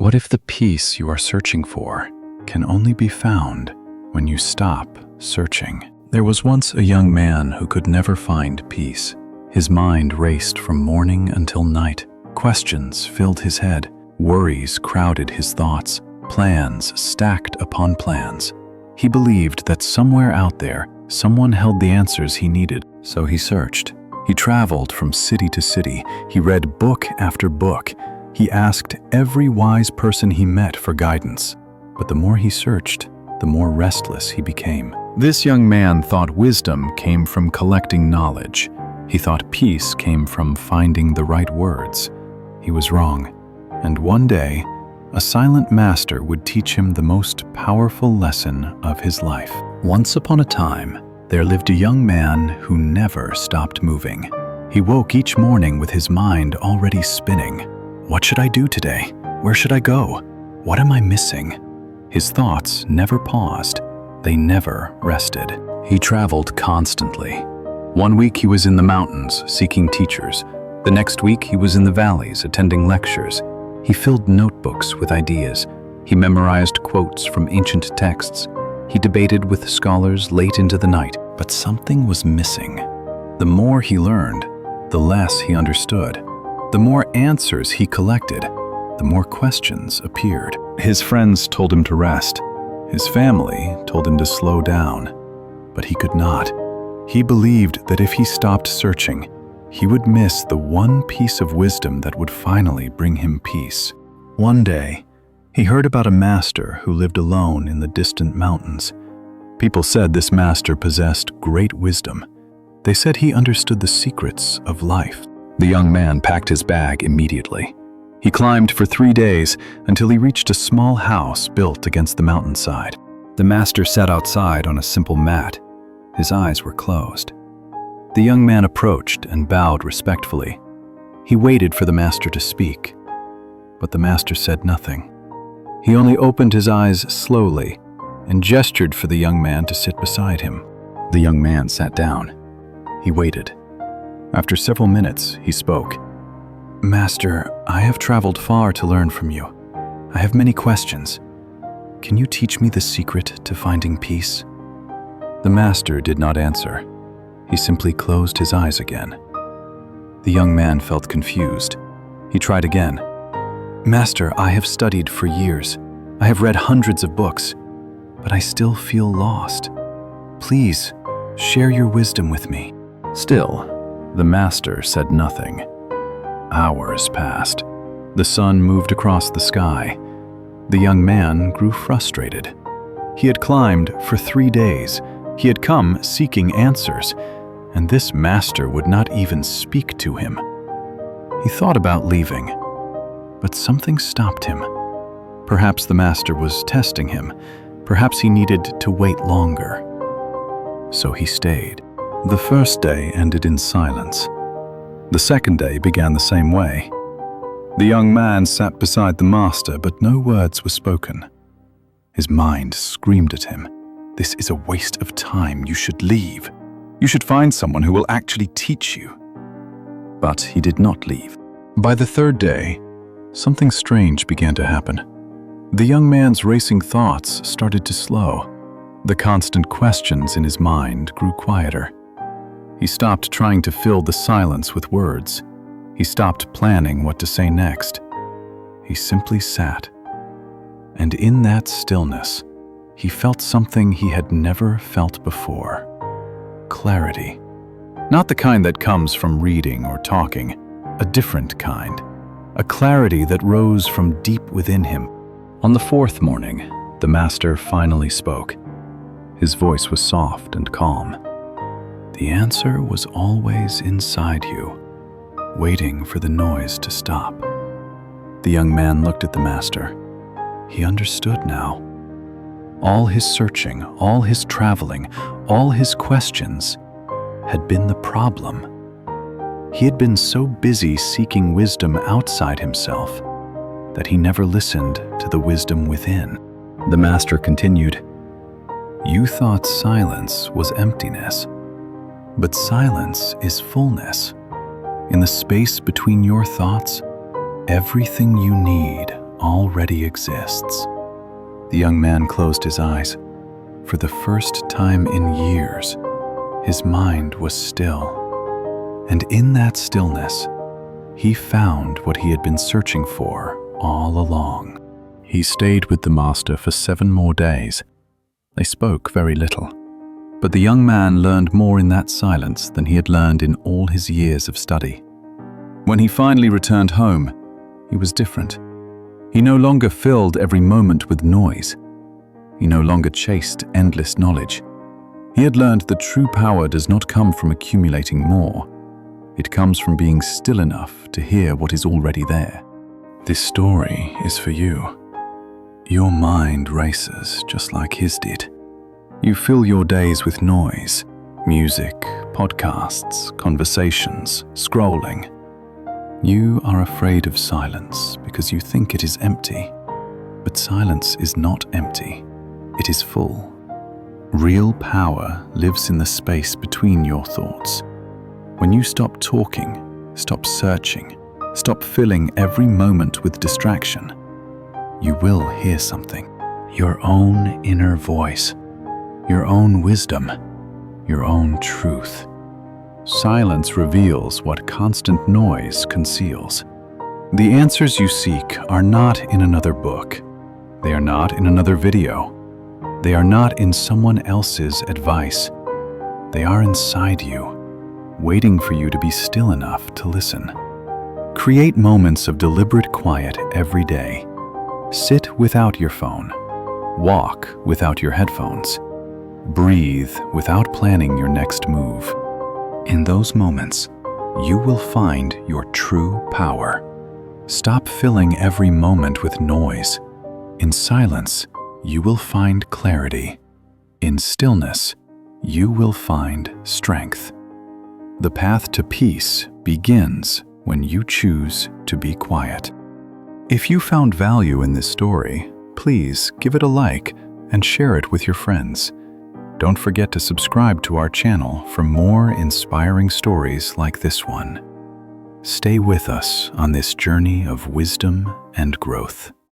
What if the peace you are searching for can only be found when you stop searching? There was once a young man who could never find peace. His mind raced from morning until night. Questions filled his head. Worries crowded his thoughts. Plans stacked upon plans. He believed that somewhere out there, someone held the answers he needed, so he searched. He traveled from city to city. He read book after book. He asked every wise person he met for guidance. But the more he searched, the more restless he became. This young man thought wisdom came from collecting knowledge. He thought peace came from finding the right words. He was wrong. And one day, a silent master would teach him the most powerful lesson of his life. Once upon a time, there lived a young man who never stopped moving. He woke each morning with his mind already spinning. What should I do today? Where should I go? What am I missing? His thoughts never paused. They never rested. He traveled constantly. One week he was in the mountains seeking teachers. The next week he was in the valleys attending lectures. He filled notebooks with ideas. He memorized quotes from ancient texts. He debated with scholars late into the night, but something was missing. The more he learned, the less he understood. The more answers he collected, the more questions appeared. His friends told him to rest. His family told him to slow down, but he could not. He believed that if he stopped searching, he would miss the one piece of wisdom that would finally bring him peace. One day, he heard about a master who lived alone in the distant mountains. People said this master possessed great wisdom. They said he understood the secrets of life. The young man packed his bag immediately. He climbed for 3 days until he reached a small house built against the mountainside. The master sat outside on a simple mat. His eyes were closed. The young man approached and bowed respectfully. He waited for the master to speak, but the master said nothing. He only opened his eyes slowly and gestured for the young man to sit beside him. The young man sat down. He waited. After several minutes, he spoke. "Master, I have traveled far to learn from you. I have many questions. Can you teach me the secret to finding peace?" The master did not answer. He simply closed his eyes again. The young man felt confused. He tried again. "Master, I have studied for years. I have read hundreds of books, but I still feel lost. Please, share your wisdom with me." Still, the master said nothing. Hours passed. The sun moved across the sky. The young man grew frustrated. He had climbed for 3 days. He had come seeking answers, and this master would not even speak to him. He thought about leaving, but something stopped him. Perhaps the master was testing him. Perhaps he needed to wait longer. So he stayed. The first day ended in silence. The second day began the same way. The young man sat beside the master, but no words were spoken. His mind screamed at him. "This is a waste of time. You should leave. You should find someone who will actually teach you." But he did not leave. By the third day, something strange began to happen. The young man's racing thoughts started to slow. The constant questions in his mind grew quieter. He stopped trying to fill the silence with words. He stopped planning what to say next. He simply sat. And in that stillness, he felt something he had never felt before. Clarity. Not the kind that comes from reading or talking, a different kind. A clarity that rose from deep within him. On the fourth morning, the master finally spoke. His voice was soft and calm. The answer was always inside you, waiting for the noise to stop. The young man looked at the master. He understood now. All his searching, all his traveling, all his questions had been the problem. He had been so busy seeking wisdom outside himself that he never listened to the wisdom within. The master continued, "You thought silence was emptiness, but silence is fullness. In the space between your thoughts, everything you need already exists. The young man closed his eyes. For the first time in years, his mind was still. And in that stillness, he found what he had been searching for all along. He stayed with the master for 7 more days. They spoke very little, but the young man learned more in that silence than he had learned in all his years of study. When he finally returned home, he was different. He no longer filled every moment with noise. He no longer chased endless knowledge. He had learned that true power does not come from accumulating more. It comes from being still enough to hear what is already there. This story is for you. Your mind races just like his did. You fill your days with noise, music, podcasts, conversations, scrolling. You are afraid of silence because you think it is empty. But silence is not empty. It is full. Real power lives in the space between your thoughts. When you stop talking, stop searching, stop filling every moment with distraction, you will hear something. Your own inner voice, your own wisdom, your own truth. Silence reveals what constant noise conceals. The answers you seek are not in another book. They are not in another video. They are not in someone else's advice. They are inside you, waiting for you to be still enough to listen. Create moments of deliberate quiet every day. Sit without your phone. Walk without your headphones. Breathe without planning your next move. In those moments, you will find your true power. Stop filling every moment with noise. In silence, you will find clarity. In stillness, you will find strength. The path to peace begins when you choose to be quiet. If you found value in this story, please give it a like and share it with your friends. Don't forget to subscribe to our channel for more inspiring stories like this one. Stay with us on this journey of wisdom and growth.